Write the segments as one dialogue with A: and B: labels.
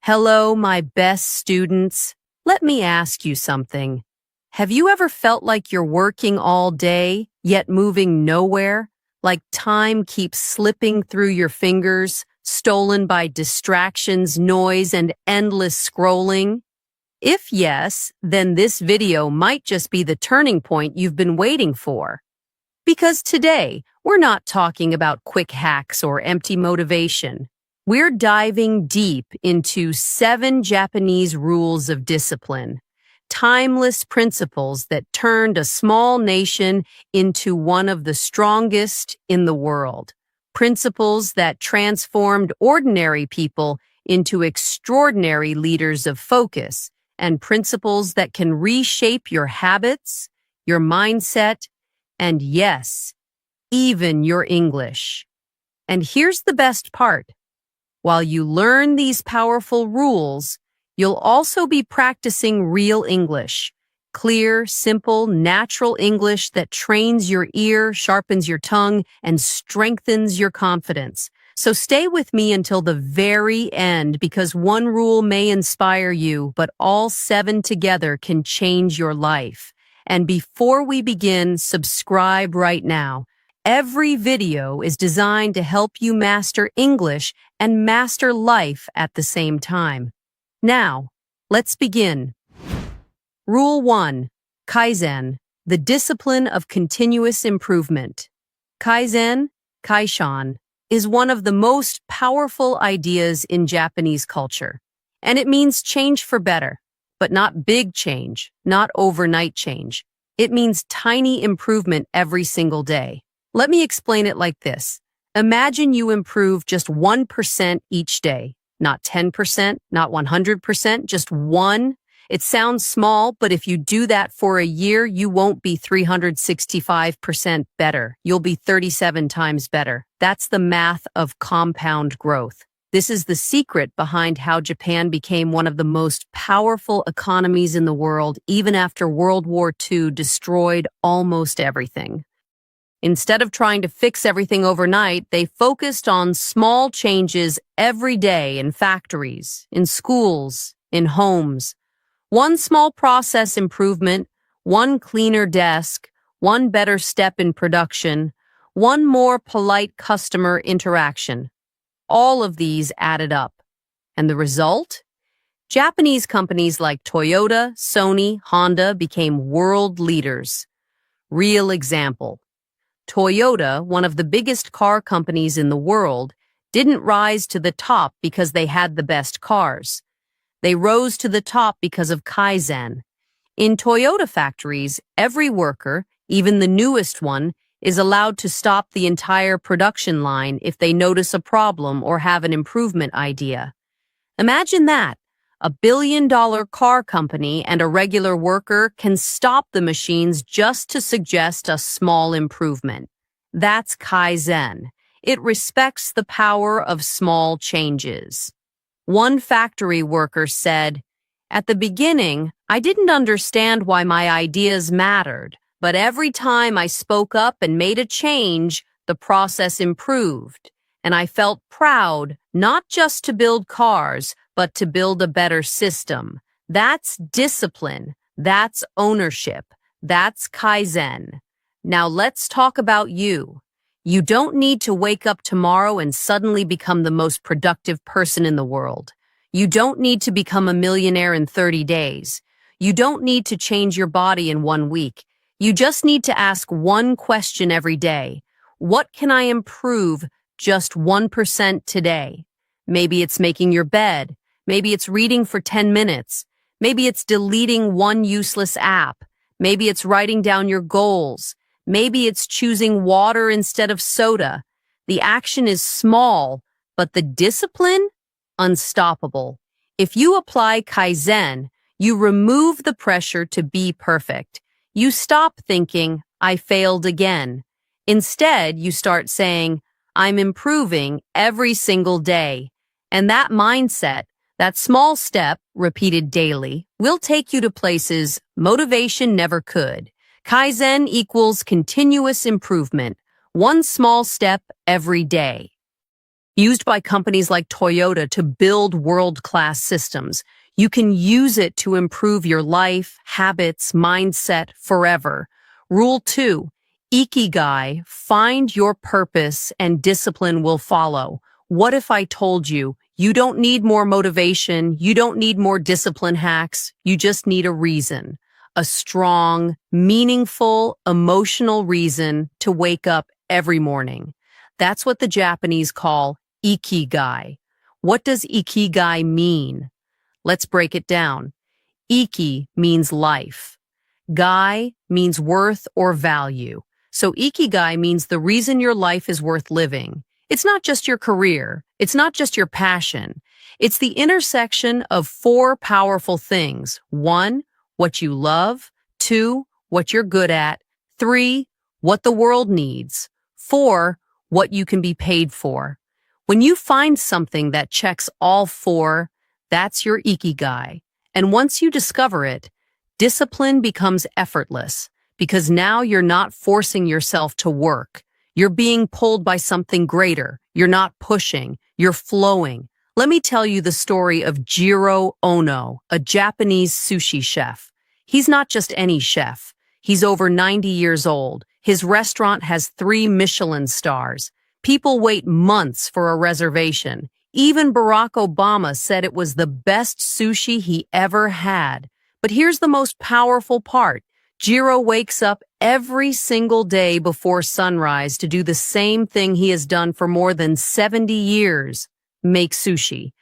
A: Hello, my best students. Let me ask you something. Have you ever felt like you're working all day, yet moving nowhere? Like time keeps slipping through your fingers, stolen by distractions, noise, and endless scrolling? If yes, then this video might just be the turning point you've been waiting for. Because today, we're not talking about quick hacks or empty motivation. We're diving deep into 7 Japanese rules of discipline, timeless principles that turned a small nation into one of the strongest in the world. Principles that transformed ordinary people into extraordinary leaders of focus, and principles that can reshape your habits, your mindset, and yes, even your English. And here's the best part. While you learn these powerful rules, you'll also be practicing real English. Clear, simple, natural English that trains your ear, sharpens your tongue, and strengthens your confidence. So stay with me until the very end because one rule may inspire you, but all 7 together can change your life. And before we begin, subscribe right now. Every video is designed to help you master English and master life at the same time. Now, let's begin. Rule 1. Kaizen, the discipline of continuous improvement. Kaizen, kaishan, is one of the most powerful ideas in Japanese culture. And it means change for better, but not big change, not overnight change. It means tiny improvement every single day. Let me explain it like this. Imagine you improve just 1% each day. Not 10%, not 100%, just 1. It sounds small, but if you do that for a year, you won't be 365% better. You'll be 37 times better. That's the math of compound growth. This is the secret behind how Japan became one of the most powerful economies in the world, even after World War II destroyed almost everything. Instead of trying to fix everything overnight, they focused on small changes every day in factories, in schools, in homes. One small process improvement, one cleaner desk, one better step in production, one more polite customer interaction. All of these added up. And the result? Japanese companies like Toyota, Sony, Honda became world leaders. Real example. Toyota, one of the biggest car companies in the world, didn't rise to the top because they had the best cars. They rose to the top because of Kaizen. In Toyota factories, every worker, even the newest one, is allowed to stop the entire production line if they notice a problem or have an improvement idea. Imagine that. A billion-dollar car company and a regular worker can stop the machines just to suggest a small improvement. That's Kaizen. It respects the power of small changes. One factory worker said, "At the beginning, I didn't understand why my ideas mattered, but every time I spoke up and made a change, the process improved. And I felt proud, not just to build cars, but to build a better system. That's discipline. That's ownership. That's Kaizen." Now let's talk about you. You don't need to wake up tomorrow and suddenly become the most productive person in the world. You don't need to become a millionaire in 30 days. You don't need to change your body in 1 week. You just need to ask one question every day. What can I improve just 1% today? Maybe it's making your bed. Maybe it's reading for 10 minutes. Maybe it's deleting one useless app. Maybe it's writing down your goals. Maybe it's choosing water instead of soda. The action is small, but the discipline? Unstoppable. If you apply Kaizen, you remove the pressure to be perfect. You stop thinking, "I failed again." Instead, you start saying, "I'm improving every single day." And that mindset, that small step, repeated daily, will take you to places motivation never could. Kaizen equals continuous improvement, one small step every day. used by companies like Toyota to build world-class systems. You can use it to improve your life, habits, mindset forever. Rule 2, Ikigai, find your purpose and discipline will follow. What if I told you, you don't need more motivation, you don't need more discipline hacks, you just need a reason. A strong, meaningful, emotional reason to wake up every morning. That's what the Japanese call Ikigai. What does Ikigai mean? Let's break it down. Iki means life. Gai means worth or value. So Ikigai means the reason your life is worth living. It's not just your career. It's not just your passion. It's the intersection of 4 powerful things. 1, what you love. 2, what you're good at. 3, what the world needs. 4, what you can be paid for. When you find something that checks all 4, that's your Ikigai. And once you discover it, discipline becomes effortless because now you're not forcing yourself to work. You're being pulled by something greater. You're not pushing. You're flowing. Let me tell you the story of Jiro Ono, a Japanese sushi chef. He's not just any chef. He's over 90 years old. His restaurant has 3 Michelin stars. People wait months for a reservation. Even Barack Obama said it was the best sushi he ever had. But here's the most powerful part. Jiro wakes up every single day before sunrise to do the same thing he has done for more than 70 years, make sushi.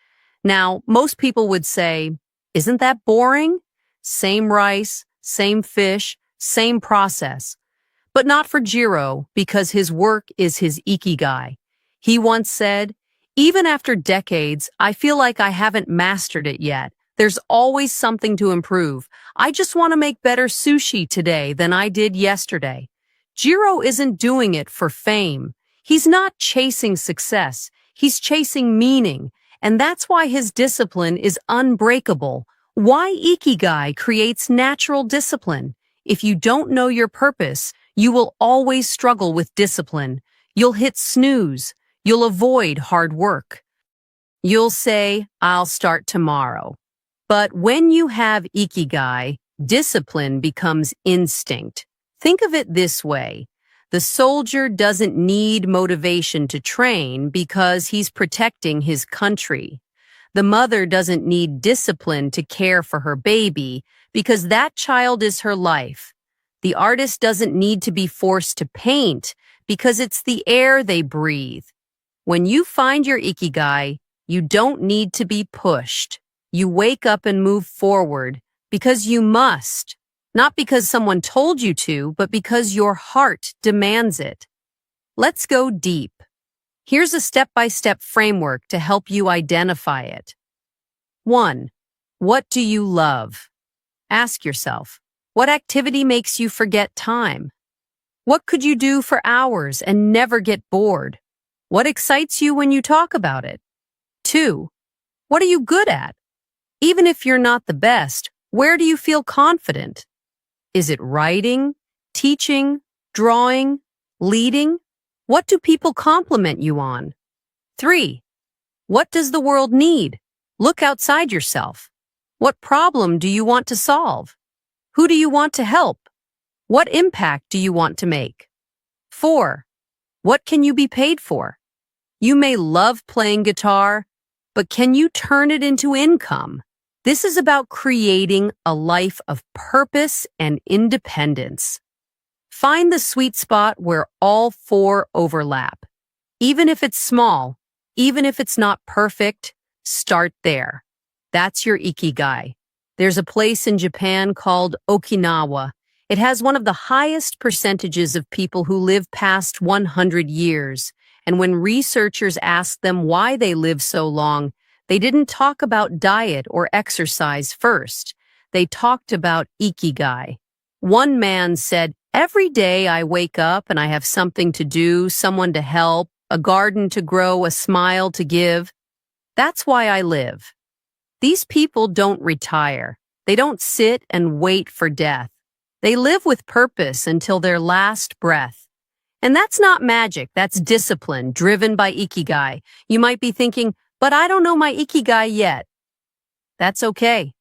A: Now, most people would say, isn't that boring? Same rice, same fish, same process. But not for Jiro, because his work is his Ikigai. He once said, even after decades, I feel like I haven't mastered it yet. There's always something to improve. I just want to make better sushi today than I did yesterday. Jiro isn't doing it for fame. He's not chasing success. He's chasing meaning. And that's why his discipline is unbreakable. Why Ikigai creates natural discipline. If you don't know your purpose, you will always struggle with discipline. You'll hit snooze. You'll avoid hard work. You'll say, I'll start tomorrow. But when you have Ikigai, discipline becomes instinct. Think of it this way. The soldier doesn't need motivation to train because he's protecting his country. The mother doesn't need discipline to care for her baby because that child is her life. The artist doesn't need to be forced to paint because it's the air they breathe. When you find your Ikigai, you don't need to be pushed. You wake up and move forward because you must, not because someone told you to, but because your heart demands it. Let's go deep. Here's a step-by-step framework to help you identify it. 1. What do you love? Ask yourself, what activity makes you forget time? What could you do for hours and never get bored? What excites you when you talk about it? 2. What are you good at? Even if you're not the best, where do you feel confident? Is it writing, teaching, drawing, leading? What do people compliment you on? 3. What does the world need? Look outside yourself. What problem do you want to solve? Who do you want to help? What impact do you want to make? 4. What can you be paid for? You may love playing guitar, but can you turn it into income? This is about creating a life of purpose and independence. Find the sweet spot where all 4 overlap. Even if it's small, even if it's not perfect, start there. That's your Ikigai. There's a place in Japan called Okinawa. It has one of the highest percentages of people who live past 100 years. And when researchers asked them why they live so long, they didn't talk about diet or exercise first. They talked about Ikigai. One man said, every day I wake up and I have something to do, someone to help, a garden to grow, a smile to give. That's why I live. These people don't retire. They don't sit and wait for death. They live with purpose until their last breath. And that's not magic, that's discipline, driven by Ikigai. You might be thinking, but I don't know my Ikigai yet. That's okay.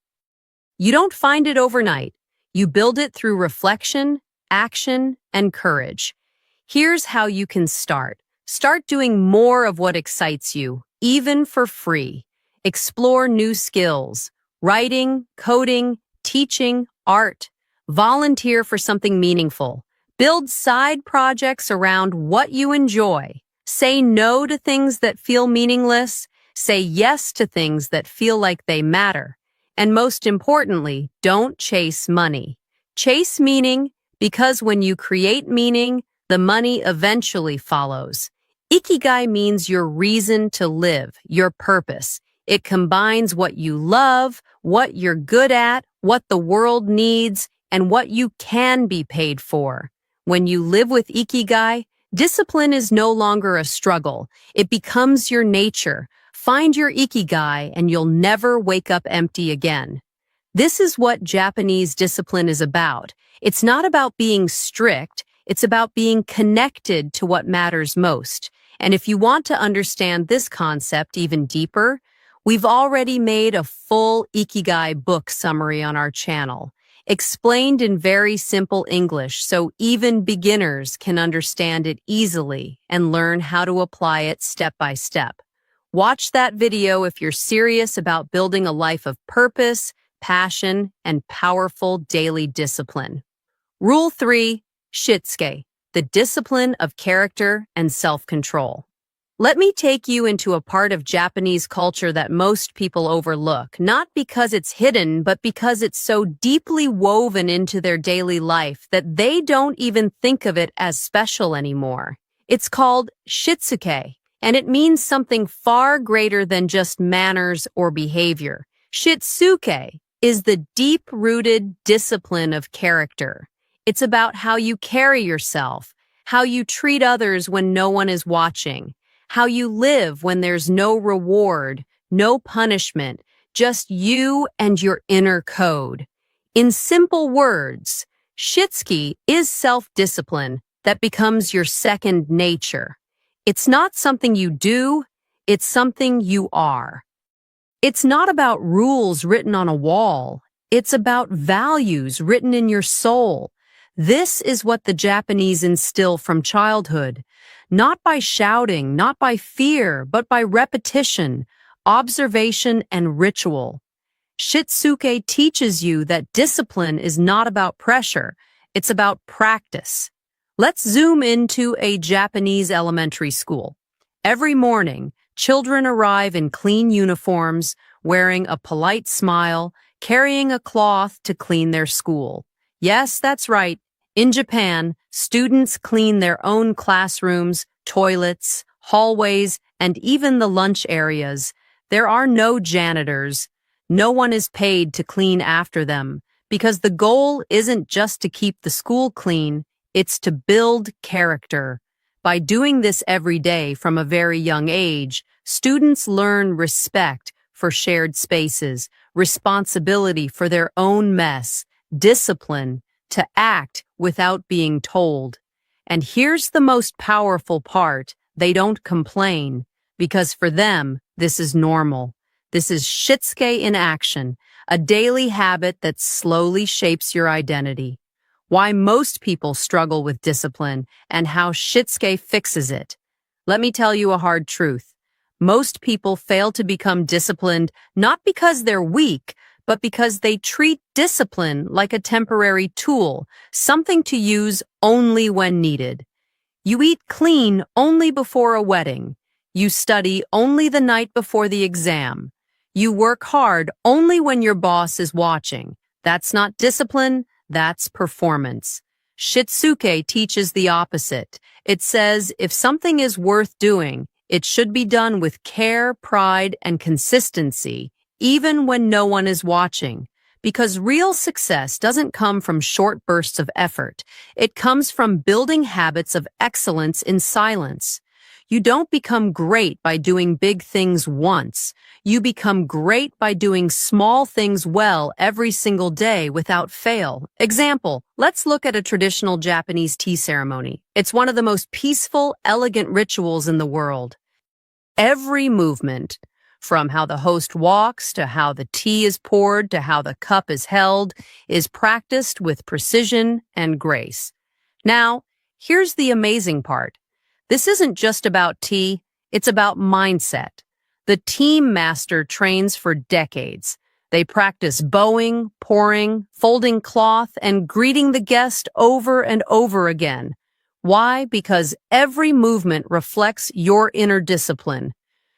A: You don't find it overnight. You build it through reflection, action, and courage. Here's how you can start. Start doing more of what excites you, even for free. Explore new skills, writing, coding, teaching, art. Volunteer for something meaningful. Build side projects around what you enjoy. Say no to things that feel meaningless. Say yes to things that feel like they matter. And most importantly, don't chase money. Chase meaning, because when you create meaning, the money eventually follows. Ikigai means your reason to live, your purpose. It combines what you love, what you're good at, what the world needs, and what you can be paid for. When you live with Ikigai, discipline is no longer a struggle. It becomes your nature. Find your Ikigai and you'll never wake up empty again. This is what Japanese discipline is about. It's not about being strict, it's about being connected to what matters most. And if you want to understand this concept even deeper, we've already made a full Ikigai book summary on our channel, explained in very simple English so even beginners can understand it easily and learn how to apply it step by step. Watch that video if you're serious about building a life of purpose, passion, and powerful daily discipline. Rule 3, Shitsuke, the discipline of character and self-control. Let me take you into a part of Japanese culture that most people overlook, not because it's hidden, but because it's so deeply woven into their daily life that they don't even think of it as special anymore. It's called Shitsuke, and it means something far greater than just manners or behavior. Shitsuke is the deep-rooted discipline of character. It's about how you carry yourself, how you treat others when no one is watching, how you live when there's no reward, no punishment, just you and your inner code. In simple words, Shitsuke is self-discipline that becomes your second nature. It's not something you do, it's something you are. It's not about rules written on a wall. It's about values written in your soul. This is what the Japanese instill from childhood, not by shouting, not by fear, but by repetition, observation, and ritual. Shitsuke teaches you that discipline is not about pressure, it's about practice. Let's zoom into a Japanese elementary school. Every morning, children arrive in clean uniforms, wearing a polite smile, carrying a cloth to clean their school. Yes, that's right. In Japan, students clean their own classrooms, toilets, hallways, and even the lunch areas. There are no janitors. No one is paid to clean after them, because the goal isn't just to keep the school clean, it's to build character. By doing this every day from a very young age, students learn respect for shared spaces, responsibility for their own mess, discipline to act without being told. And here's the most powerful part: they don't complain, because for them, this is normal. This is Shitsuke in action, a daily habit that slowly shapes your identity. Why most people struggle with discipline and how Shitsuke fixes it. Let me tell you a hard truth. Most people fail to become disciplined not because they're weak, but because they treat discipline like a temporary tool, something to use only when needed. You eat clean only before a wedding. You study only the night before the exam. You work hard only when your boss is watching. That's not discipline, that's performance. Shitsuke teaches the opposite. It says if something is worth doing, it should be done with care, pride, and consistency, even when no one is watching. Because real success doesn't come from short bursts of effort. It comes from building habits of excellence in silence. You don't become great by doing big things once. You become great by doing small things well every single day without fail. Example, let's look at a traditional Japanese tea ceremony. It's one of the most peaceful, elegant rituals in the world. Every movement, from how the host walks to how the tea is poured to how the cup is held, is practiced with precision and grace. Now, here's the amazing part. This isn't just about tea, it's about mindset. The team master trains for decades. They practice bowing, pouring, folding cloth, and greeting the guest over and over again. Why? Because every movement reflects your inner discipline.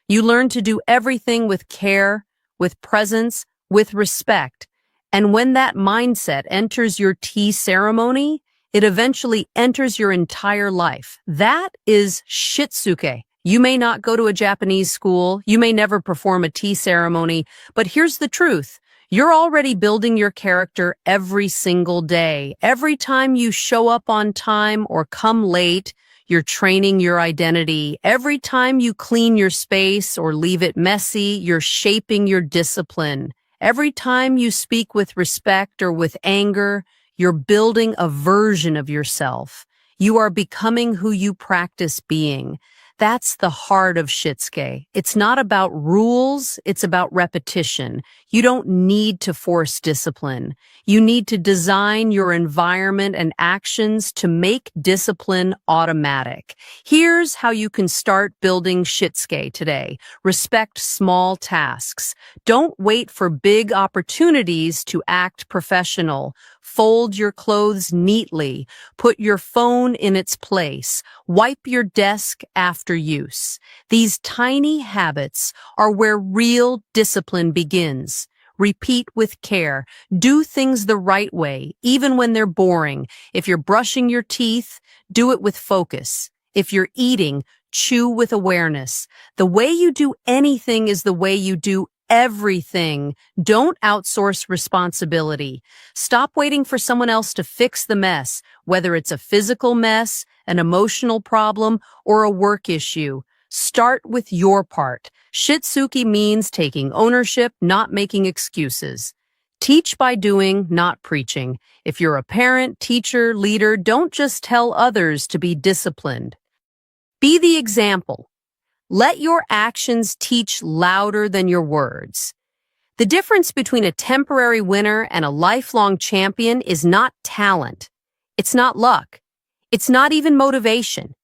A: You learn to do everything with care, with presence, with respect. And when that mindset enters your tea ceremony, it eventually enters your entire life. That is shitsuke. You may not go to a Japanese school, you may never perform a tea ceremony, but here's the truth. You're already building your character every single day. Every time you show up on time or come late, you're training your identity. Every time you clean your space or leave it messy, you're shaping your discipline. Every time you speak with respect or with anger, you're building a version of yourself. You are becoming who you practice being. That's the heart of shitsuke. It's not about rules, it's about repetition. You don't need to force discipline. You need to design your environment and actions to make discipline automatic. Here's how you can start building shitsuke today. Respect small tasks. Don't wait for big opportunities to act professional. Fold your clothes neatly. Put your phone in its place. Wipe your desk after use. These tiny habits are where real discipline begins. Repeat with care. Do things the right way, even when they're boring. If you're brushing your teeth, do it with focus. If you're eating, chew with awareness. The way you do anything is the way you do everything. Don't outsource responsibility. Stop waiting for someone else to fix the mess, whether it's a physical mess, an emotional problem, or a work issue. Start with your part. Shitsuke means taking ownership, not making excuses. Teach by doing, not preaching. If you're a parent, teacher, leader, don't just tell others to be disciplined. Be the example. Let your actions teach louder than your words. The difference between a temporary winner and a lifelong champion is not talent. It's not luck. It's not even motivation.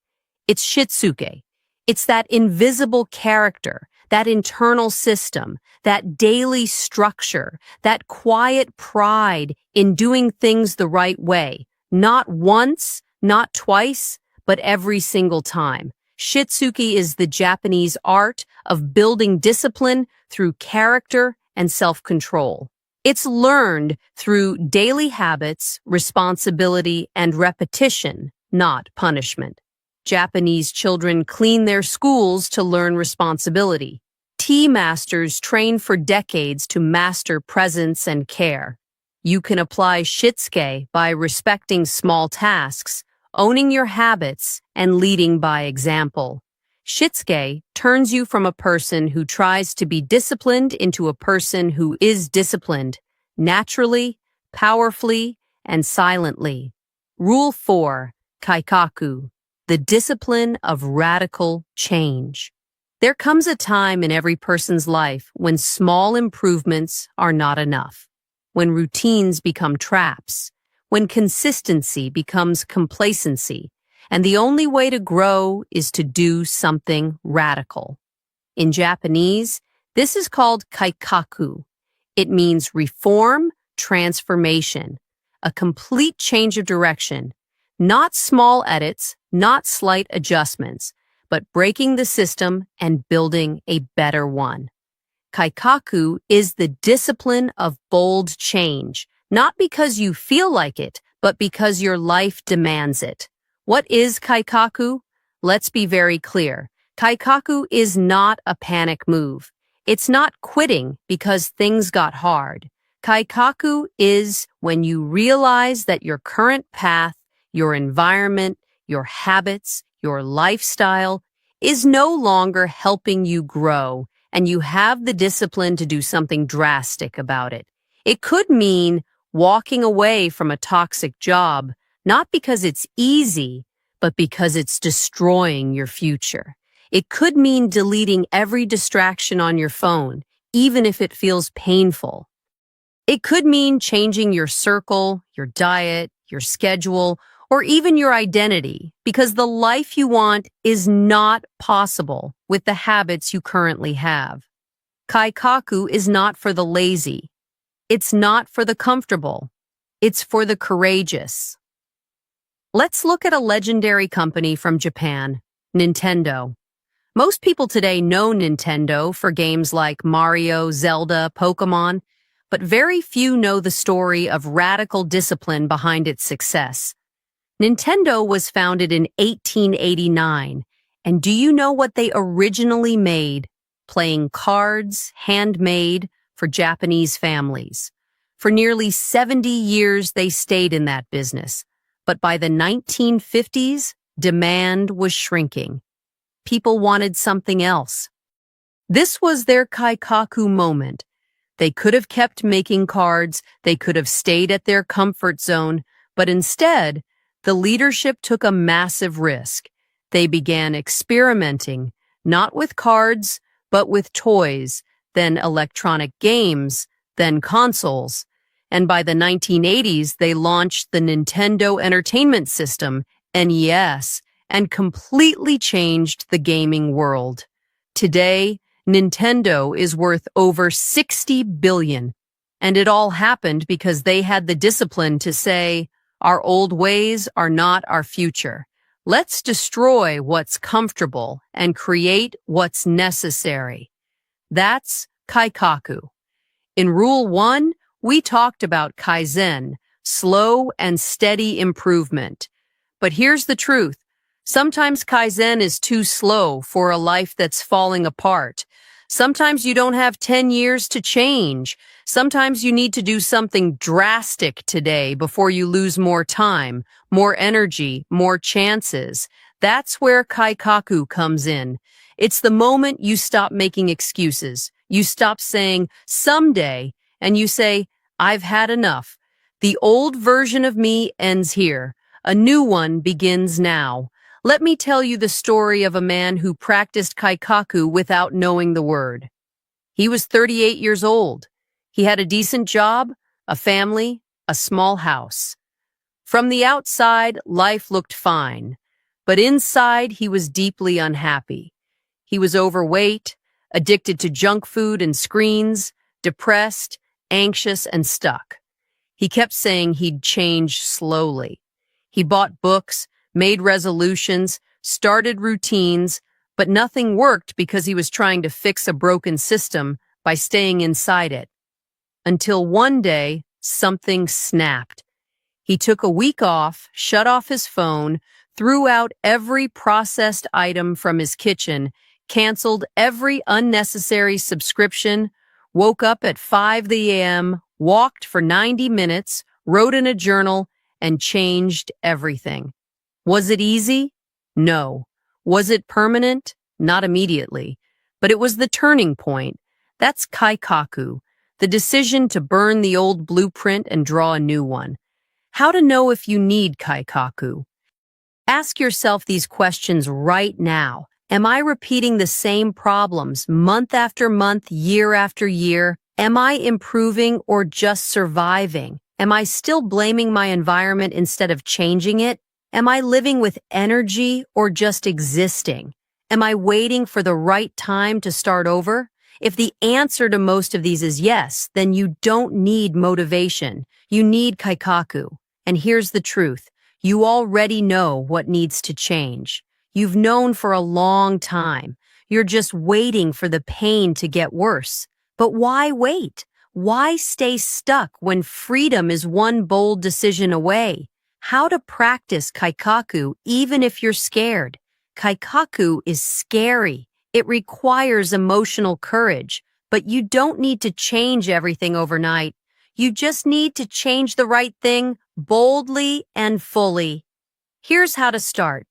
A: It's shitsuke. It's that invisible character, that internal system, that daily structure, that quiet pride in doing things the right way. Not once, not twice, but every single time. Shitsuke is the Japanese art of building discipline through character and self-control. It's learned through daily habits, responsibility, and repetition, not punishment. Japanese children clean their schools to learn responsibility. Tea masters train for decades to master presence and care. You can apply shitsuke by respecting small tasks, owning your habits, and leading by example. Shitsuke turns you from a person who tries to be disciplined into a person who is disciplined, naturally, powerfully, and silently. Rule 4, Kaikaku, the discipline of radical change. There comes a time in every person's life when small improvements are not enough, when routines become traps, when consistency becomes complacency, and the only way to grow is to do something radical. In Japanese, this is called kaikaku. It means reform, transformation, a complete change of direction, not small edits, not slight adjustments, but breaking the system and building a better one. Kaikaku is the discipline of bold change, not because you feel like it, but because your life demands it. What is kaikaku? Let's be very clear. Kaikaku is not a panic move. It's not quitting because things got hard. Kaikaku is when you realize that your current path, your environment, your habits, your lifestyle is no longer helping you grow, and you have the discipline to do something drastic about it. It could mean walking away from a toxic job, not because it's easy, but because it's destroying your future. It could mean deleting every distraction on your phone, even if it feels painful. It could mean changing your circle, your diet, your schedule, or even your identity, because the life you want is not possible with the habits you currently have. Kaikaku is not for the lazy. It's not for the comfortable. It's for the courageous. Let's look at a legendary company from Japan, Nintendo. Most people today know Nintendo for games like Mario, Zelda, Pokemon, but very few know the story of radical discipline behind its success. Nintendo was founded in 1889, and do you know what they originally made? Playing cards, handmade, for Japanese families. For nearly 70 years, they stayed in that business, but by the 1950s, demand was shrinking. People wanted something else. This was their kaikaku moment. They could have kept making cards, they could have stayed at their comfort zone, but instead, the leadership took a massive risk. They began experimenting, not with cards, but with toys, then electronic games, then consoles. And by the 1980s, they launched the Nintendo Entertainment System, NES, and completely changed the gaming world. Today, Nintendo is worth over $60 billion, and it all happened because they had the discipline to say, our old ways are not our future. Let's destroy what's comfortable and create what's necessary. That's Kaikaku. In Rule 1, we talked about Kaizen, slow and steady improvement. But here's the truth. Sometimes Kaizen is too slow for a life that's falling apart. Sometimes you don't have 10 years to change. Sometimes you need to do something drastic today before you lose more time, more energy, more chances. That's where Kaikaku comes in. It's the moment you stop making excuses. You stop saying, someday, and you say, I've had enough. The old version of me ends here. A new one begins now. Let me tell you the story of a man who practiced Kaikaku without knowing the word. He was 38 years old. He had a decent job, a family, a small house. From the outside, life looked fine, but inside he was deeply unhappy. He was overweight, addicted to junk food and screens, depressed, anxious, and stuck. He kept saying he'd change slowly. He bought books, made resolutions, started routines, but nothing worked because he was trying to fix a broken system by staying inside it. Until one day, something snapped. He took a week off, shut off his phone, threw out every processed item from his kitchen, canceled every unnecessary subscription, woke up at 5 a.m., walked for 90 minutes, wrote in a journal, and changed everything. Was it easy? No. Was it permanent? Not immediately. But it was the turning point. That's Kaikaku, the decision to burn the old blueprint and draw a new one. How to know if you need Kaikaku? Ask yourself these questions right now. Am I repeating the same problems month after month, year after year? Am I improving or just surviving? Am I still blaming my environment instead of changing it? Am I living with energy or just existing? Am I waiting for the right time to start over? If the answer to most of these is yes, then you don't need motivation. You need Kaikaku. And here's the truth. You already know what needs to change. You've known for a long time. You're just waiting for the pain to get worse. But why wait? Why stay stuck when freedom is one bold decision away? How to practice Kaikaku even if you're scared. Kaikaku is scary. It requires emotional courage, but you don't need to change everything overnight. You just need to change the right thing boldly and fully. Here's how to start.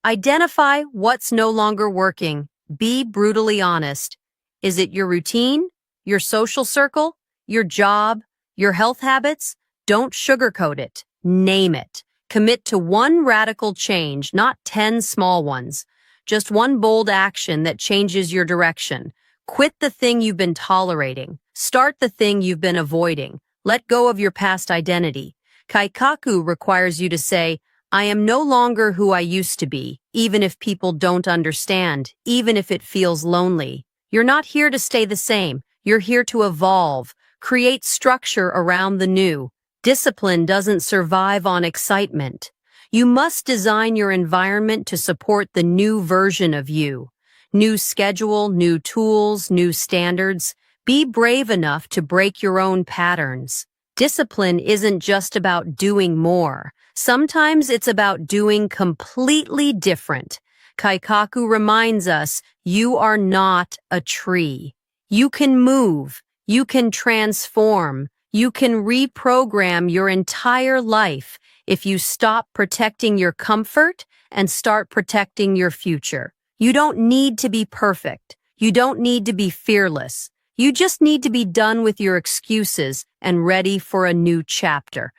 A: Identify what's no longer working. Be brutally honest. Is it your routine, your social circle, your job, your health habits? Don't sugarcoat it. Name it. Commit to one radical change, not 10 small ones. Just one bold action that changes your direction. Quit the thing you've been tolerating. Start the thing you've been avoiding. Let go of your past identity. Kaikaku requires you to say, I am no longer who I used to be, even if people don't understand, even if it feels lonely. You're not here to stay the same. You're here to evolve. Create structure around the new. Discipline doesn't survive on excitement. You must design your environment to support the new version of you. New schedule, new tools, new standards. Be brave enough to break your own patterns. Discipline isn't just about doing more. Sometimes it's about doing completely different. Kaikaku reminds us, you are not a tree. You can move. You can transform. You can reprogram your entire life if you stop protecting your comfort and start protecting your future. You don't need to be perfect. You don't need to be fearless. You just need to be done with your excuses and ready for a new chapter.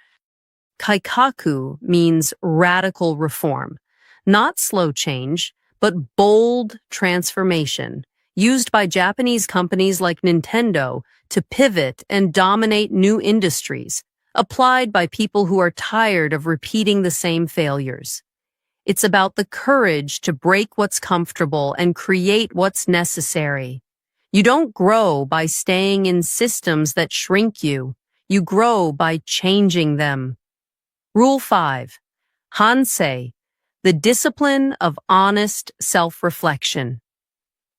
A: Kaikaku means radical reform, not slow change, but bold transformation, used by Japanese companies like Nintendo to pivot and dominate new industries, applied by people who are tired of repeating the same failures. It's about the courage to break what's comfortable and create what's necessary. You don't grow by staying in systems that shrink you. You grow by changing them. Rule 5. Hansei, the discipline of honest self-reflection.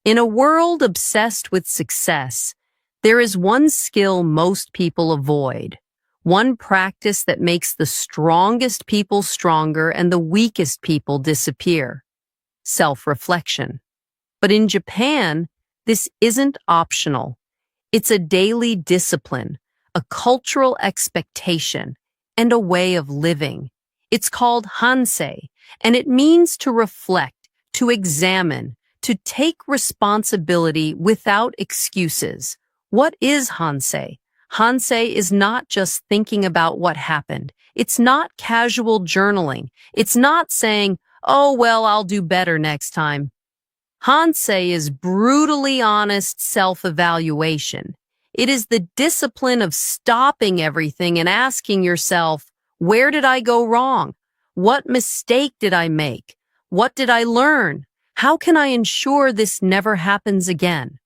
A: In a world obsessed with success, there is one skill most people avoid, one practice that makes the strongest people stronger and the weakest people disappear: self-reflection. But in Japan, this isn't optional. It's a daily discipline, a cultural expectation, and a way of living. It's called hansei, and it means to reflect, to examine, to take responsibility without excuses. What is hansei? Hansei is not just thinking about what happened. It's not casual journaling. It's not saying, oh, well, I'll do better next time. Hansei is brutally honest self-evaluation. It is the discipline of stopping everything and asking yourself, where did I go wrong? What mistake did I make? What did I learn? How can I ensure this never happens again?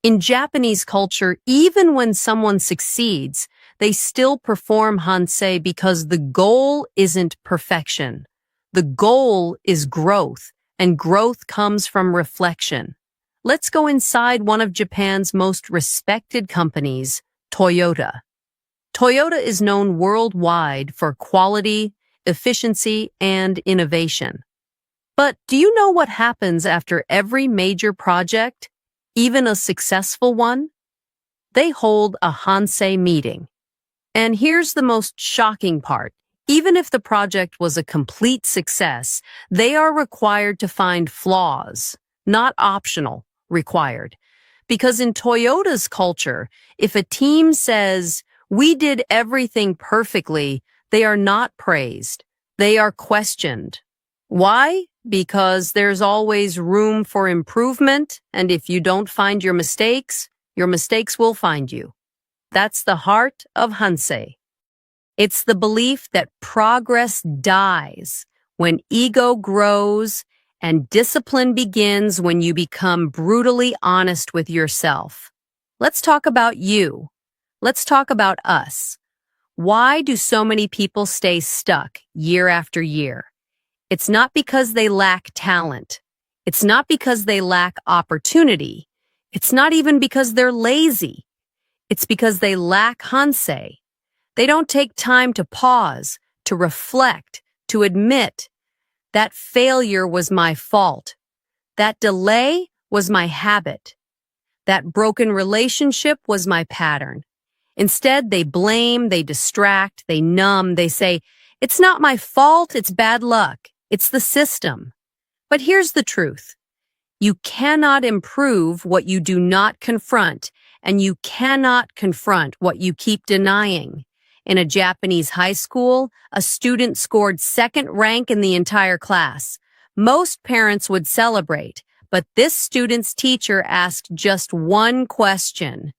A: In Japanese culture, even when someone succeeds, they still perform hansei because the goal isn't perfection. The goal is growth, and growth comes from reflection. Let's go inside one of Japan's most respected companies, Toyota. Toyota is known worldwide for quality, efficiency, and innovation. But do you know what happens after every major project, even a successful one? They hold a hansei meeting. And here's the most shocking part. Even if the project was a complete success, they are required to find flaws, not optional, required. Because in Toyota's culture, if a team says, we did everything perfectly, they are not praised. They are questioned. Why? Because there's always room for improvement, and if you don't find your mistakes will find you. That's the heart of hansei. It's the belief that progress dies when ego grows and discipline begins when you become brutally honest with yourself. Let's talk about you. Let's talk about us. Why do so many people stay stuck year after year? It's not because they lack talent. It's not because they lack opportunity. It's not even because they're lazy. It's because they lack hansei. They don't take time to pause, to reflect, to admit that failure was my fault. That delay was my habit. That broken relationship was my pattern. Instead, they blame, they distract, they numb, they say, it's not my fault, it's bad luck, it's the system. But here's the truth. You cannot improve what you do not confront, and you cannot confront what you keep denying. In a Japanese high school, a student scored second rank in the entire class. Most parents would celebrate, but this student's teacher asked just one question.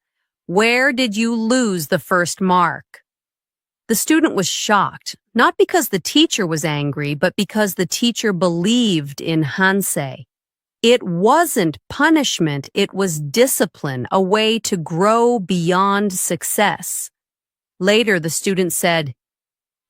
A: Where did you lose the first mark? The student was shocked, not because the teacher was angry, but because the teacher believed in Hansei. It wasn't punishment, it was discipline, a way to grow beyond success. Later, the student said,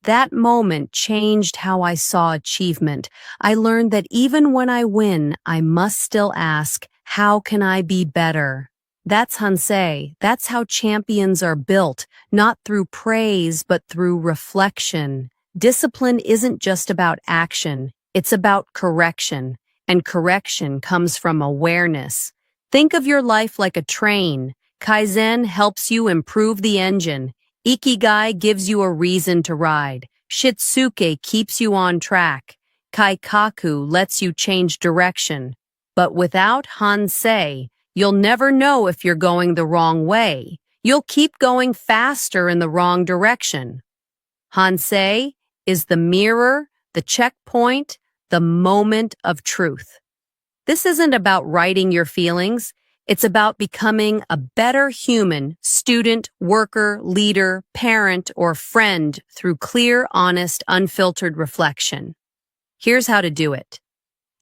A: "That moment changed how I saw achievement. I learned that even when I win, I must still ask, how can I be better?" That's Hansei. That's how champions are built, not through praise, but through reflection. Discipline isn't just about action, it's about correction. And correction comes from awareness. Think of your life like a train. Kaizen helps you improve the engine. Ikigai gives you a reason to ride. Shitsuke keeps you on track. Kaikaku lets you change direction. But without Hansei, you'll never know if you're going the wrong way. You'll keep going faster in the wrong direction. Hansei is the mirror, the checkpoint, the moment of truth. This isn't about writing your feelings. It's about becoming a better human, student, worker, leader, parent, or friend through clear, honest, unfiltered reflection. Here's how to do it.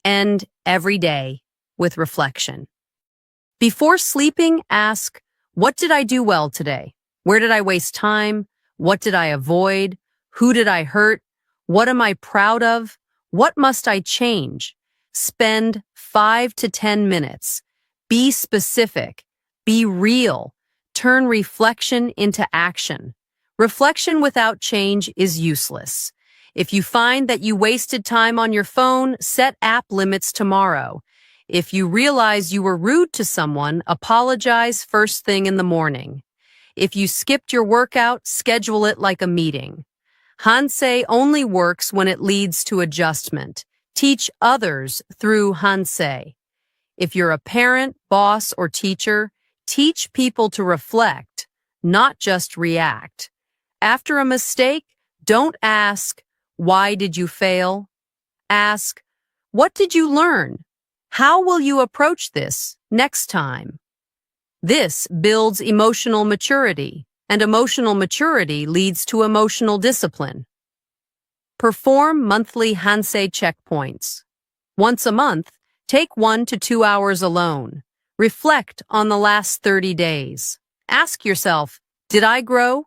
A: End every day with reflection. Before sleeping, ask, what did I do well today? Where did I waste time? What did I avoid? Who did I hurt? What am I proud of? What must I change? Spend 5 to 10 minutes. Be specific. Be real. Turn reflection into action. Reflection without change is useless. If you find that you wasted time on your phone, set app limits tomorrow. If you realize you were rude to someone, apologize first thing in the morning. If you skipped your workout, schedule it like a meeting. Hansei only works when it leads to adjustment. Teach others through Hansei. If you're a parent, boss, or teacher, teach people to reflect, not just react. After a mistake, don't ask, why did you fail? Ask, what did you learn? How will you approach this next time? This builds emotional maturity, and emotional maturity leads to emotional discipline. Perform monthly Hansei checkpoints. Once a month, take 1 to 2 hours alone. Reflect on the last 30 days. Ask yourself, did I grow?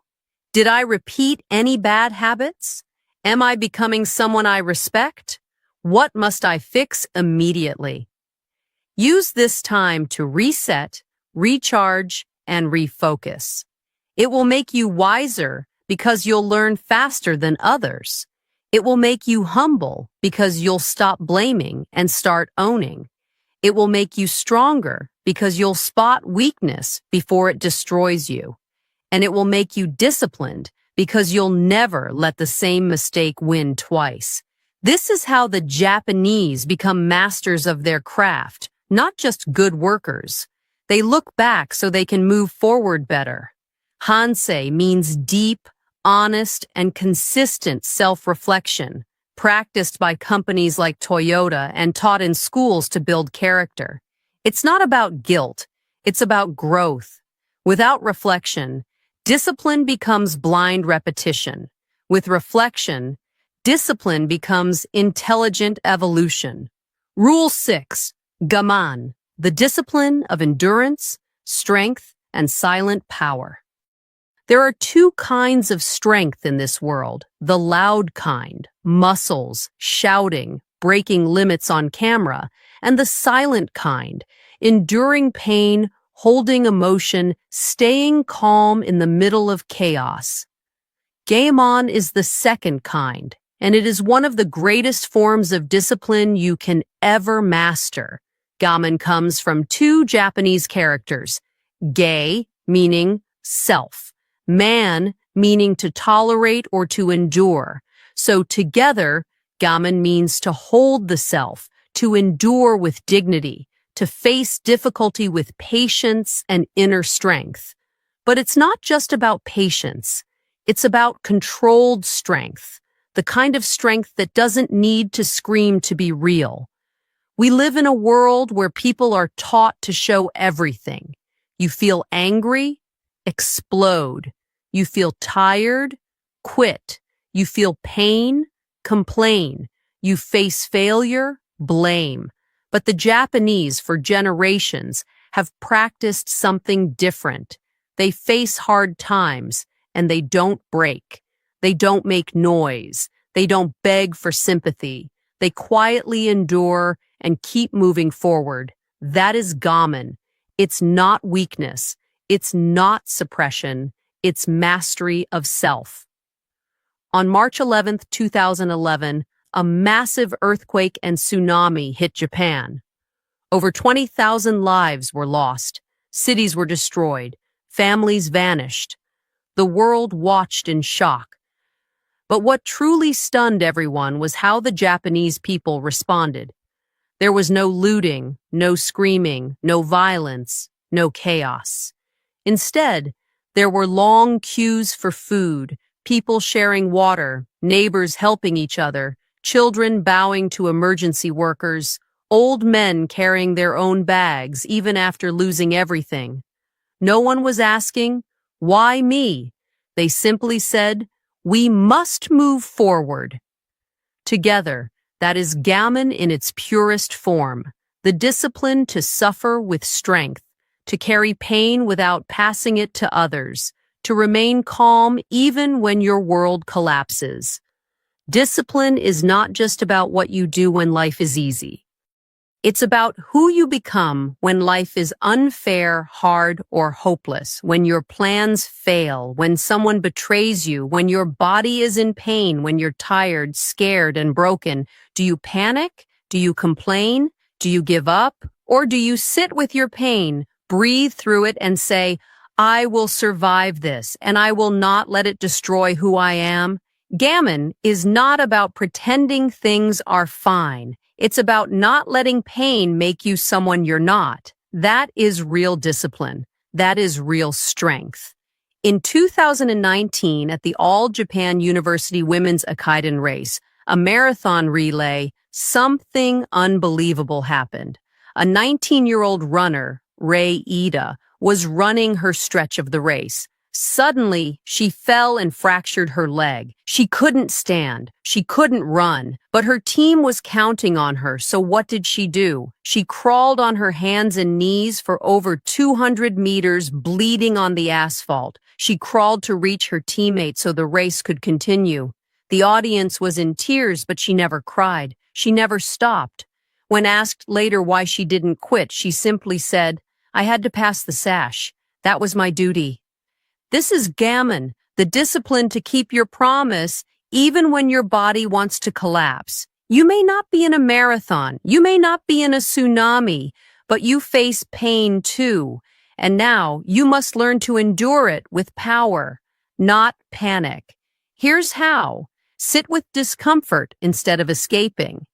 A: Did I repeat any bad habits? Am I becoming someone I respect? What must I fix immediately? Use this time to reset, recharge, and refocus. It will make you wiser because you'll learn faster than others. It will make you humble because you'll stop blaming and start owning. It will make you stronger because you'll spot weakness before it destroys you. And it will make you disciplined because you'll never let the same mistake win twice. This is how the Japanese become masters of their craft, not just good workers. They look back so they can move forward better. Hansei means deep, honest, and consistent self-reflection, practiced by companies like Toyota and taught in schools to build character. It's not about guilt, it's about growth. Without reflection, discipline becomes blind repetition. With reflection, discipline becomes intelligent evolution. Rule 6, Gaman, the discipline of endurance, strength, and silent power. There are 2 kinds of strength in this world, the loud kind, muscles, shouting, breaking limits on camera, and the silent kind, enduring pain, holding emotion, staying calm in the middle of chaos. Gaemon is the second kind, and it is one of the greatest forms of discipline you can ever master. Gamen comes from 2 Japanese characters, Gei, meaning self, man, meaning to tolerate or to endure. So together, Gamen means to hold the self, to endure with dignity, to face difficulty with patience and inner strength. But it's not just about patience. It's about controlled strength, the kind of strength that doesn't need to scream to be real. We live in a world where people are taught to show everything. You feel angry? Explode. You feel tired? Quit. You feel pain? Complain. You face failure? Blame. But the Japanese, for generations, have practiced something different. They face hard times, and they don't break. They don't make noise. They don't beg for sympathy. They quietly endure and keep moving forward. That is gamen. It's not weakness. It's not suppression. It's mastery of self. On March 11, 2011, a massive earthquake and tsunami hit Japan. Over 20,000 lives were lost. Cities were destroyed. Families vanished. The world watched in shock. But what truly stunned everyone was how the Japanese people responded. There was no looting, no screaming, no violence, no chaos. Instead, there were long queues for food, people sharing water, neighbors helping each other, children bowing to emergency workers, old men carrying their own bags even after losing everything. No one was asking, "Why me?" They simply said, "We must move forward." Together, that is gamen in its purest form, the discipline to suffer with strength, to carry pain without passing it to others, to remain calm even when your world collapses. Discipline is not just about what you do when life is easy. It's about who you become when life is unfair, hard, or hopeless, when your plans fail, when someone betrays you, when your body is in pain, when you're tired, scared, and broken. Do you panic? Do you complain? Do you give up? Or do you sit with your pain, breathe through it, and say, "I will survive this, and I will not let it destroy who I am"? Gamen is not about pretending things are fine. It's about not letting pain make you someone you're not. That is real discipline. That is real strength. In 2019, at the All Japan University Women's Akaiden Race, a marathon relay, something unbelievable happened. A 19-year-old runner, Rei Ida, was running her stretch of the race. Suddenly, she fell and fractured her leg. She couldn't stand. She couldn't run. But her team was counting on her, so what did she do? She crawled on her hands and knees for over 200 meters, bleeding on the asphalt. She crawled to reach her teammate so the race could continue. The audience was in tears, but she never cried. She never stopped. When asked later why she didn't quit, she simply said, "I had to pass the sash. That was my duty." This is gamen, the discipline to keep your promise even when your body wants to collapse. You may not be in a marathon, you may not be in a tsunami, but you face pain too. And now you must learn to endure it with power, not panic. Here's how. Sit with discomfort instead of escaping.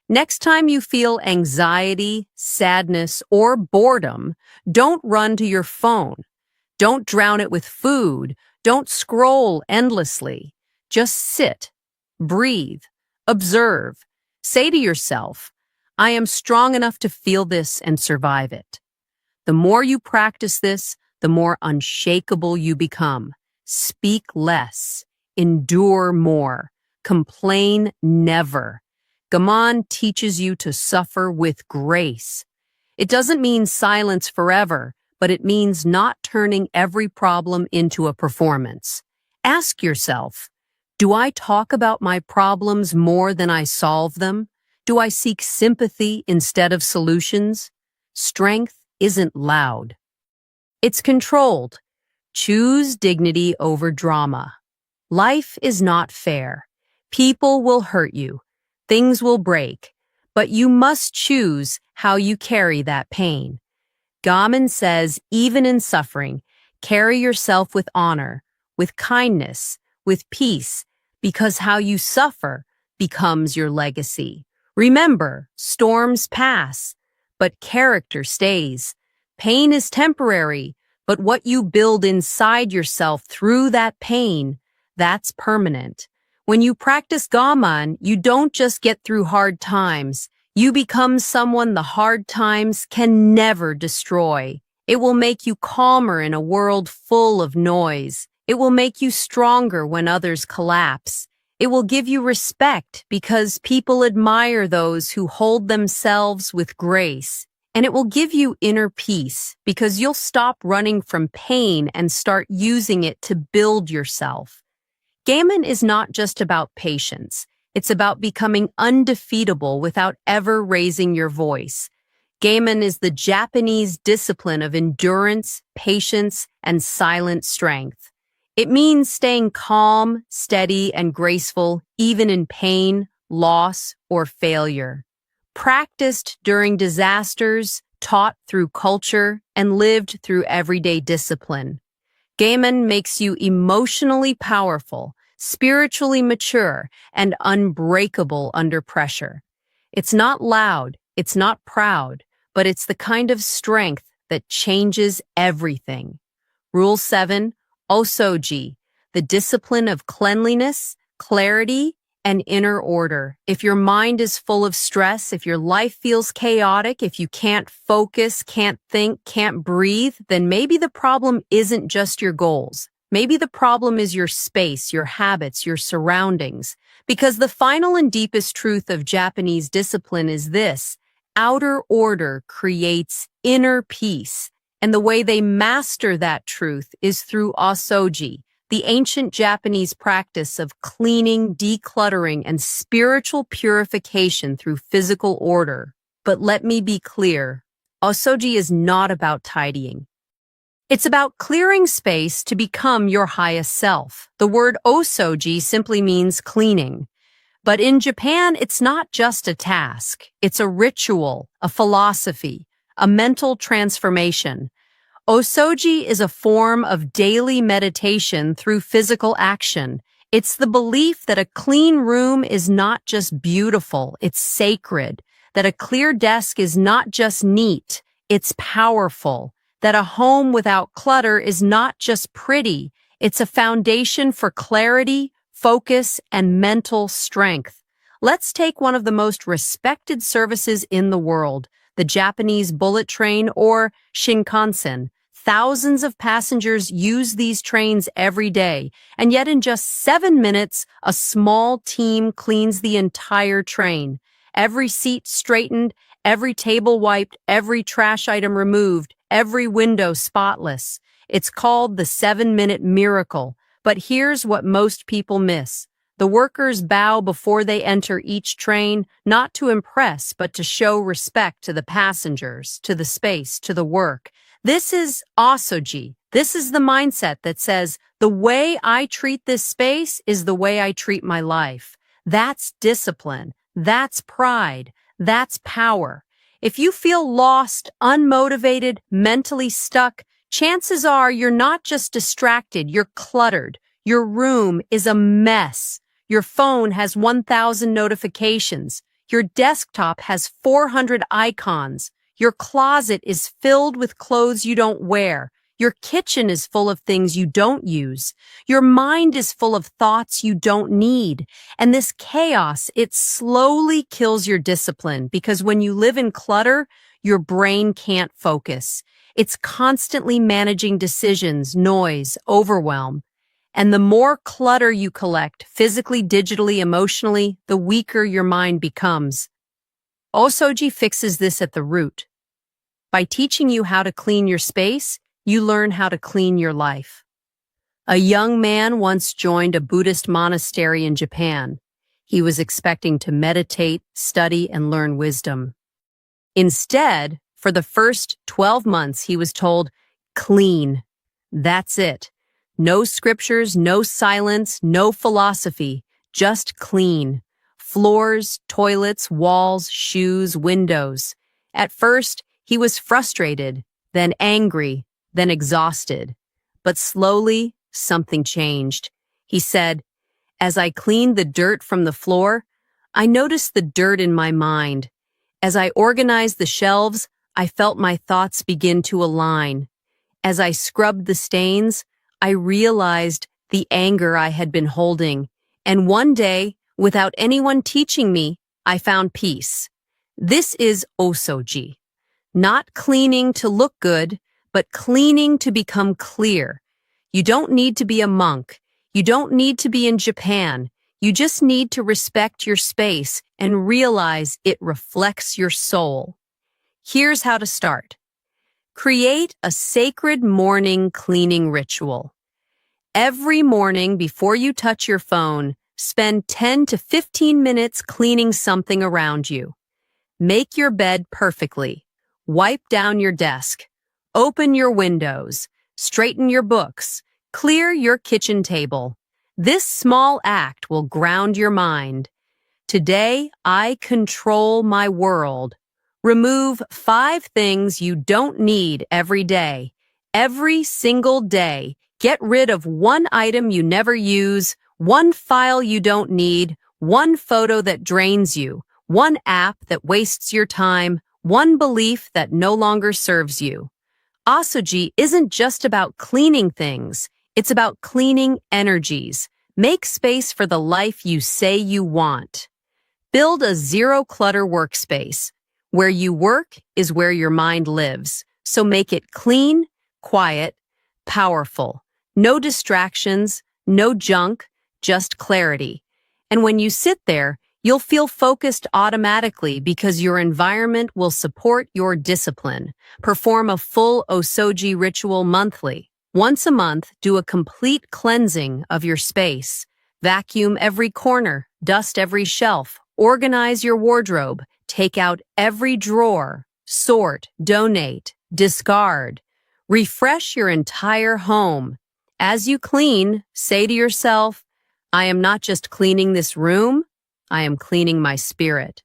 A: Next time you feel anxiety, sadness, or boredom, don't run to your phone. Don't drown it with food. Don't scroll endlessly. Just sit, breathe, observe. Say to yourself, "I am strong enough to feel this and survive it." The more you practice this, the more unshakable you become. Speak less. Endure more. Complain never. Gaman teaches you to suffer with grace. It doesn't mean silence forever, but it means not turning every problem into a performance. Ask yourself, do I talk about my problems more than I solve them? Do I seek sympathy instead of solutions? Strength isn't loud. It's controlled. Choose dignity over drama. Life is not fair. People will hurt you. Things will break. But you must choose how you carry that pain. Gamen says, even in suffering, carry yourself with honor, with kindness, with peace, because how you suffer becomes your legacy. Remember, storms pass, but character stays. Pain is temporary, but what you build inside yourself through that pain, that's permanent. When you practice Gaman, you don't just get through hard times. You become someone the hard times can never destroy. It will make you calmer in a world full of noise. It will make you stronger when others collapse. It will give you respect because people admire those who hold themselves with grace. And it will give you inner peace because you'll stop running from pain and start using it to build yourself. Gammon is not just about patience. It's about becoming undefeatable without ever raising your voice. Gammon is the Japanese discipline of endurance, patience, and silent strength. It means staying calm, steady, and graceful even in pain, loss, or failure. Practiced during disasters, taught through culture, and lived through everyday discipline. Gammon makes you emotionally powerful, spiritually mature, and unbreakable under pressure. It's not loud, it's not proud, but it's the kind of strength that changes everything. Rule 7, Osoji, the discipline of cleanliness, clarity, and inner order. If your mind is full of stress, if your life feels chaotic, if you can't focus, can't think, can't breathe, then maybe the problem isn't just your goals. Maybe the problem is your space, your habits, your surroundings. Because the final and deepest truth of Japanese discipline is this: outer order creates inner peace. And the way they master that truth is through Osoji, the ancient Japanese practice of cleaning, decluttering, and spiritual purification through physical order. But let me be clear, Osoji is not about tidying. It's about clearing space to become your highest self. The word Osoji simply means cleaning. But in Japan, it's not just a task. It's a ritual, a philosophy, a mental transformation. Osoji is a form of daily meditation through physical action. It's the belief that a clean room is not just beautiful, it's sacred. That a clear desk is not just neat, it's powerful. That a home without clutter is not just pretty, it's a foundation for clarity, focus, and mental strength. Let's take one of the most respected services in the world, the Japanese bullet train or Shinkansen. Thousands of passengers use these trains every day, and yet in just 7 minutes, a small team cleans the entire train. Every seat straightened, every table wiped, every trash item removed, every window spotless. It's called the 7-minute miracle. But here's what most people miss. The workers bow before they enter each train, not to impress, but to show respect to the passengers, to the space, to the work. This is Osoji. This is the mindset that says, the way I treat this space is the way I treat my life. That's discipline. That's pride. That's power. If you feel lost, unmotivated, mentally stuck, chances are you're not just distracted, you're cluttered. Your room is a mess. Your phone has 1,000 notifications. Your desktop has 400 icons. Your closet is filled with clothes you don't wear. Your kitchen is full of things you don't use. Your mind is full of thoughts you don't need. And this chaos, it slowly kills your discipline because when you live in clutter, your brain can't focus. It's constantly managing decisions, noise, overwhelm. And the more clutter you collect, physically, digitally, emotionally, the weaker your mind becomes. Osoji fixes this at the root. By teaching you how to clean your space, you learn how to clean your life. A young man once joined a Buddhist monastery in Japan. He was expecting to meditate, study, and learn wisdom. Instead, for the first 12 months, he was told, clean. That's it. No scriptures, no silence, no philosophy, just clean. Floors, toilets, walls, shoes, windows. At first, he was frustrated, then angry, then exhausted. But slowly, something changed. He said, as I cleaned the dirt from the floor, I noticed the dirt in my mind. As I organized the shelves, I felt my thoughts begin to align. As I scrubbed the stains, I realized the anger I had been holding. And one day, without anyone teaching me, I found peace. This is osoji. Not cleaning to look good, but cleaning to become clear. You don't need to be a monk. You don't need to be in Japan. You just need to respect your space and realize it reflects your soul. Here's how to start. Create a sacred morning cleaning ritual. Every morning before you touch your phone, spend 10 to 15 minutes cleaning something around you. Make your bed perfectly. Wipe down your desk. Open your windows. Straighten your books. Clear your kitchen table. This small act will ground your mind. Today, I control my world. Remove 5 things you don't need every day. Every single day, get rid of 1 item you never use, 1 file you don't need, 1 photo that drains you, 1 app that wastes your time, 1 belief that no longer serves you. Asoji isn't just about cleaning things, it's about cleaning energies. Make space for the life you say you want. Build a zero-clutter workspace. Where you work is where your mind lives, so make it clean, quiet, powerful. No distractions, no junk, just clarity. And when you sit there, you'll feel focused automatically because your environment will support your discipline. Perform a full osoji ritual monthly. Once a month, do a complete cleansing of your space. Vacuum every corner, dust every shelf, organize your wardrobe, take out every drawer, sort, donate, discard. Refresh your entire home. As you clean, say to yourself, I am not just cleaning this room, I am cleaning my spirit.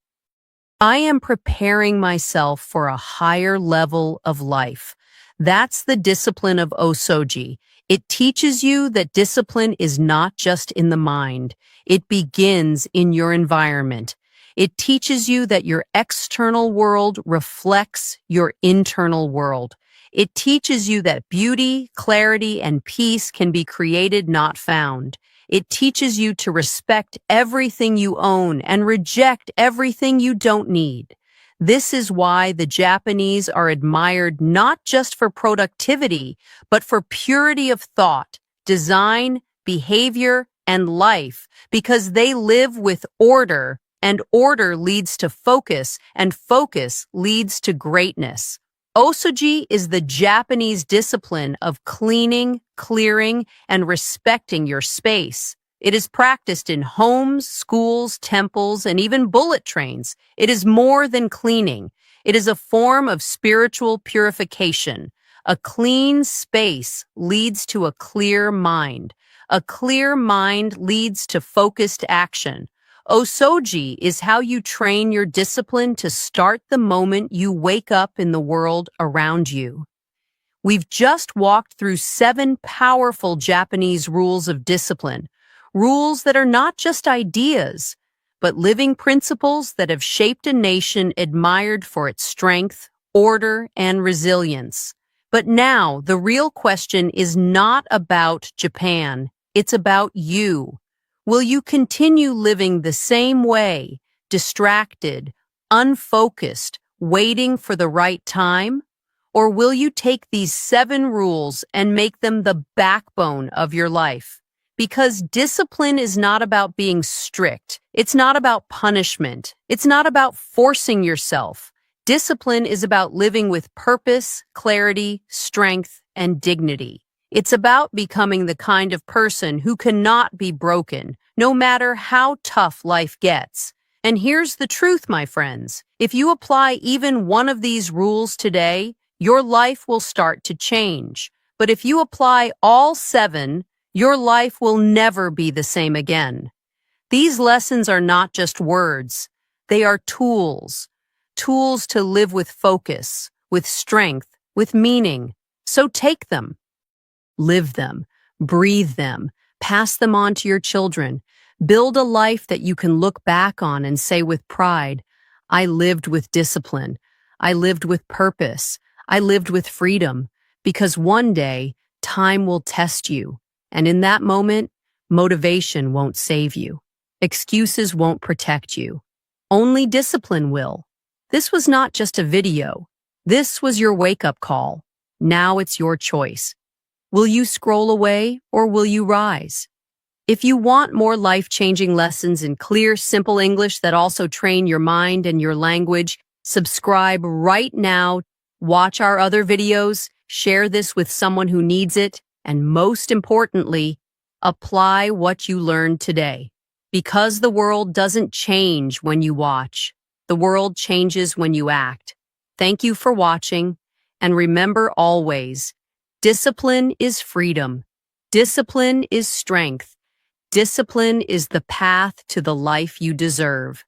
A: I am preparing myself for a higher level of life. That's the discipline of osoji. It teaches you that discipline is not just in the mind. It begins in your environment. It teaches you that your external world reflects your internal world. It teaches you that beauty, clarity, and peace can be created, not found. It teaches you to respect everything you own and reject everything you don't need. This is why the Japanese are admired not just for productivity, but for purity of thought, design, behavior, and life, because they live with order, and order leads to focus, and focus leads to greatness. Osoji is the Japanese discipline of cleaning, clearing, and respecting your space. It is practiced in homes, schools, temples, and even bullet trains. It is more than cleaning. It is a form of spiritual purification. A clean space leads to a clear mind. A clear mind leads to focused action. Osoji is how you train your discipline to start the moment you wake up in the world around you. We've just walked through 7 powerful Japanese rules of discipline, rules that are not just ideas, but living principles that have shaped a nation admired for its strength, order, and resilience. But now, the real question is not about Japan, it's about you. Will you continue living the same way, distracted, unfocused, waiting for the right time? Or will you take these 7 rules and make them the backbone of your life? Because discipline is not about being strict. It's not about punishment. It's not about forcing yourself. Discipline is about living with purpose, clarity, strength, and dignity. It's about becoming the kind of person who cannot be broken, no matter how tough life gets. And here's the truth, my friends. If you apply even one of these rules today, your life will start to change. But if you apply all 7, your life will never be the same again. These lessons are not just words. They are tools. Tools to live with focus, with strength, with meaning. So take them. Live them, breathe them, pass them on to your children, Build a life that you can look back on and say with pride, I lived with discipline. I lived with purpose. I lived with freedom. Because one day, time will test you. And in that moment, motivation won't save you. Excuses won't protect you. Only discipline will. This was not just a video. This was your wake-up call. Now it's your choice. Will you scroll away or will you rise? If you want more life-changing lessons in clear, simple English that also train your mind and your language, subscribe right now. Watch our other videos, share this with someone who needs it, and most importantly, apply what you learned today. Because the world doesn't change when you watch. The world changes when you act. Thank you for watching, and remember always, discipline is freedom. Discipline is strength. Discipline is the path to the life you deserve.